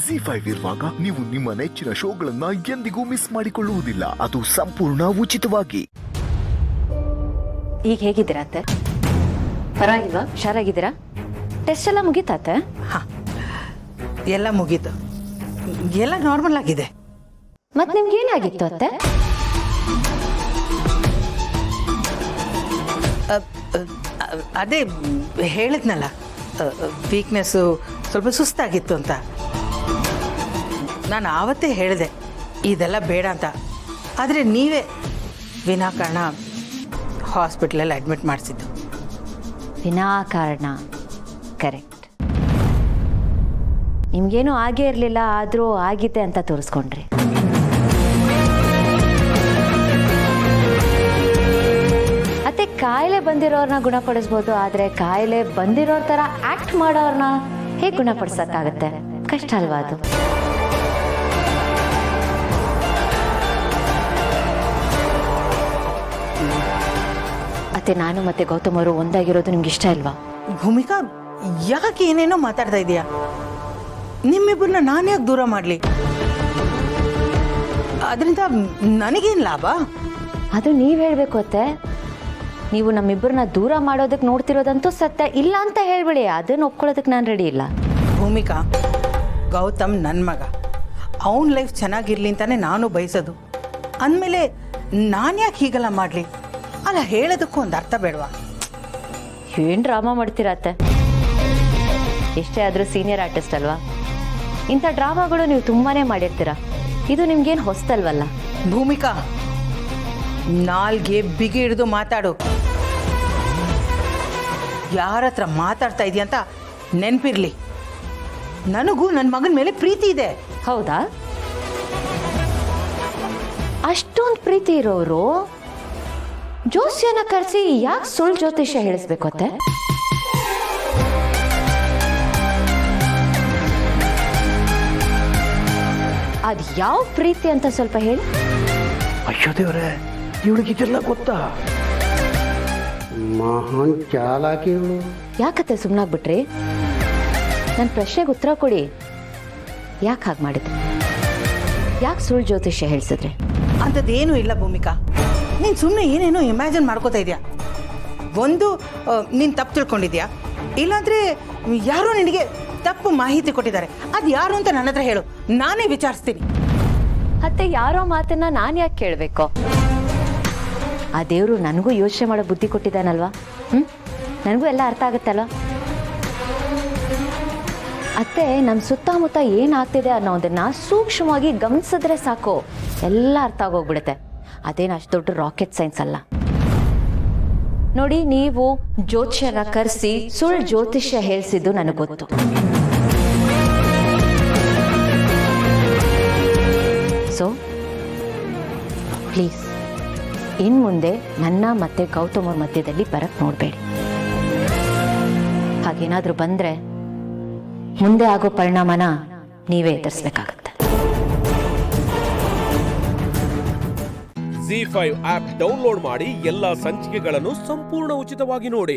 ZEE5 ಇರುವಾಗ ನೀವು ನಿಮ್ಮ ನೆಚ್ಚಿನ ಶೋಗಳನ್ನ ಎಂದಿಗೂ ಮಿಸ್ ಮಾಡಿಕೊಳ್ಳುವುದಿಲ್ಲ. ಅದು ಸಂಪೂರ್ಣ ಉಚಿತವಾಗಿ. ಈಗ ಹೇಗಿದ್ದೀರಾ ಅತ್ತೆ? ಪರವಾಗಿಲ್ವಾ? ಹುಷಾರಾಗಿದ್ದೀರಾ? ಟೆಸ್ಟ್ ಎಲ್ಲ ಮುಗೀತಾತೆ? ಹಾ, ಎಲ್ಲ ಮುಗೀತು. ಎಲ್ಲ ನಾರ್ಮಲ್ ಆಗಿದೆ. ಮತ್ತೆ ನಿಮ್ಗೆ ಏನಾಗಿತ್ತು ಅತ್ತೆ? ಅದೇ ಹೇಳಿದ್ನಲ್ಲ, ವೀಕ್ನೆಸ್ಸು, ಸ್ವಲ್ಪ ಸುಸ್ತಾಗಿತ್ತು ಅಂತ. ನಾನು ಆವತ್ತೇ ಹೇಳಿದೆ ಇದೆಲ್ಲ ಬೇಡ ಅಂತ. ಆದರೆ ನೀವೇ ವಿನಾಕಾರಣ ಹಾಸ್ಪಿಟ್ಲಲ್ಲಿ ಅಡ್ಮಿಟ್ ಮಾಡಿಸಿದ್ದು. ವಿನಾಕಾರಣ, ಕರೆಕ್ಟ್. ನಿಮ್ಗೇನು ಆಗೇ ಇರಲಿಲ್ಲ, ಆದರೂ ಆಗಿದೆ ಅಂತ ತೋರಿಸ್ಕೊಂಡ್ರಿ. ಮತ್ತೆ ಕಾಯಿಲೆ ಬಂದಿರೋರ್ನ ಗುಣಪಡಿಸ್ಬೋದು, ಆದರೆ ಕಾಯಿಲೆ ಬಂದಿರೋರ್ ಥರ ಆಕ್ಟ್ ಮಾಡೋರ್ನ ಹೇಗೆ ಗುಣಪಡಿಸೋಕ್ಕಾಗತ್ತೆ? ಕಷ್ಟ ಅಲ್ವಾ ಅದು? ಅತ್ತೆ, ನಾನು ಮತ್ತೆ ಗೌತಮ್ ಅವರು ಒಂದಾಗಿರೋದು ನಿಮ್ಗೆ ಇಷ್ಟ ಇಲ್ವಾ? ಭೂಮಿಕಾ, ಯಾಕೆ ಏನೇನೋ ಮಾತಾಡ್ತಾ ಇದೀಯಾ? ನಿಮ್ಮಿಬ್ಬರನ್ನ ನಾನು ಯಾಕೆ ದೂರ ಮಾಡಲಿ? ಅದರಿಂದ ನನಗೇನು ಲಾಭ? ಅದು ನೀವು ಹೇಳಬೇಕು ಅತ್ತೆ. ನೀವು ನಮ್ಮಿಬ್ಬರನ್ನ ದೂರ ಮಾಡೋದಕ್ಕೆ ನೋಡ್ತಿರೋದಂತೂ ಸತ್ಯ. ಇಲ್ಲ ಅಂತ ಹೇಳ್ಬಿಡಿ, ಅದನ್ನು ಒಪ್ಕೊಳ್ಳೋದಕ್ಕೆ ನಾನು ರೆಡಿ ಇಲ್ಲ. ಭೂಮಿಕಾ, ಗೌತಮ್ ನನ್ನ ಮಗ. ಅವನ ಲೈಫ್ ಚೆನ್ನಾಗಿರ್ಲಿ ಅಂತಾನೆ ನಾನು ಬಯಸೋದು. ಅಂದಮೇಲೆ ನಾನು ಯಾಕೆ ಹೀಗೆಲ್ಲ ಮಾಡಲಿ? ಅಲ್ಲ, ಹೇಳೋದಕ್ಕೂ ಒಂದು ಅರ್ಥ ಬೇಡವಾ? ಏನು ಡ್ರಾಮಾ ಮಾಡ್ತೀರಾ ಅತ್ತೆ? ಎಷ್ಟೇ ಆದರೂ ಸೀನಿಯರ್ ಆರ್ಟಿಸ್ಟ್ ಅಲ್ವಾ? ಇಂಥ ಡ್ರಾಮಾಗಳು ನೀವು ತುಂಬಾ ಮಾಡಿರ್ತೀರ. ಇದು ನಿಮ್ಗೇನು ಹೊಸ್ತಲ್ವಲ್ಲ? ಭೂಮಿಕಾ, ನಾಲ್ಗೆ ಬಿಗಿ ಹಿಡಿದು ಮಾತಾಡು. ಯಾರ ಹತ್ರ ಮಾತಾಡ್ತಾ ಇದೀಯ ಅಂತ ನೆನಪಿರ್ಲಿ. ನನಗೂ ನನ್ನ ಮಗನ ಮೇಲೆ ಪ್ರೀತಿ ಇದೆ. ಹೌದಾ? ಅಷ್ಟೊಂದು ಪ್ರೀತಿ ಇರೋರು ಜೋಸ್ಯನ ಕರೆಸಿ ಯಾಕೆ ಸುಳ್ಳು ಜ್ಯೋತಿಷ್ಯ ಹೇಳಿಸ್ಬೇಕು ಅತ್ತೆ? ಅದು ಯಾವ ಪ್ರೀತಿ ಅಂತ ಸ್ವಲ್ಪ ಹೇಳಿ. ಅಯ್ಯೋ ದೇವ್ರೆ, ಇವಳಿಗಿದೆಲ್ಲ ಗೊತ್ತಾ? ಮಹಾನ್ ಚಾಲಾಕಿ ಇವಳು. ಯಾಕತ್ತೆ ಸುಮ್ಮನಾಗ್ಬಿಟ್ರಿ? ನನ್ನ ಪ್ರಶ್ನೆಗೆ ಉತ್ತರ ಕೊಡಿ. ಯಾಕೆ ಹಾಗೆ ಮಾಡಿದ್ರಿ? ಯಾಕೆ ಸುಳ್ಳು ಜ್ಯೋತಿಷ್ಯ ಹೇಳಿಸಿದ್ರಿ? ಅಂಥದ್ದೇನೂ ಇಲ್ಲ ಭೂಮಿಕಾ. ನೀನು ಸುಮ್ಮನೆ ಏನೇನೋ ಇಮ್ಯಾಜಿನ್ ಮಾಡ್ಕೋತಾ ಇದೆಯಾ. ಒಂದು, ನೀನು ತಪ್ಪು ತಿಳ್ಕೊಂಡಿದ್ಯಾ, ಇಲ್ಲಾಂದರೆ ಯಾರೋ ನಿನಗೆ ತಪ್ಪು ಮಾಹಿತಿ ಕೊಟ್ಟಿದ್ದಾರೆ. ಅದು ಯಾರು ಅಂತ ನನ್ನ ಹತ್ರ ಹೇಳು, ನಾನೇ ವಿಚಾರಿಸ್ತೀನಿ. ಮತ್ತೆ ಯಾರೋ ಮಾತನ್ನ ನಾನು ಯಾಕೆ ಕೇಳಬೇಕು? ಆ ದೇವರು ನನಗೂ ಯೋಚನೆ ಮಾಡೋ ಬುದ್ಧಿ ಕೊಟ್ಟಿದ್ದಾನಲ್ವಾ? ನನಗೂ ಎಲ್ಲ ಅರ್ಥ ಆಗುತ್ತಲ್ವ? ಅತ್ತೆ, ನಮ್ಮ ಸುತ್ತಮುತ್ತ ಏನಾಗ್ತಿದೆ ಅನ್ನೋದನ್ನ ಸೂಕ್ಷ್ಮವಾಗಿ ಗಮನಿಸಿದ್ರೆ ಸಾಕು, ಎಲ್ಲ ಅರ್ಥ ಆಗೋಗ್ಬಿಡುತ್ತೆ. ಅದೇನು ಅಷ್ಟು ದೊಡ್ಡ ರಾಕೆಟ್ ಸೈನ್ಸ್ ಅಲ್ಲ. ನೋಡಿ, ನೀವು ಜ್ಯೋತಿಷ್ಯನ ಕರೆಸಿ ಸುಳ್ಳು ಜ್ಯೋತಿಷ್ಯ ಹೇಳಿಸಿದ್ದು ನನಗೆ ಗೊತ್ತು. ಸೊ ಪ್ಲೀಸ್, ಇನ್ನು ಮುಂದೆ ನನ್ನ ಮತ್ತೆ ಗೌತಮ್ ಅವ್ರ ಮಧ್ಯದಲ್ಲಿ ಬರಕ್ಕೆ ನೋಡಬೇಡಿ. ಹಾಗೇನಾದರೂ ಬಂದರೆ ಮುಂದೆ ಆಗೋ ಪರಿಣಾಮನ ನೀವೇ ಎದುರಿಸಬೇಕಾಗತ್ತೆ. ZEE5 ಆಪ್ ಡೌನ್ಲೋಡ್ ಮಾಡಿ ಎಲ್ಲಾ ಸಂಚಿಕೆಗಳನ್ನು ಸಂಪೂರ್ಣ ಉಚಿತವಾಗಿ ನೋಡಿ.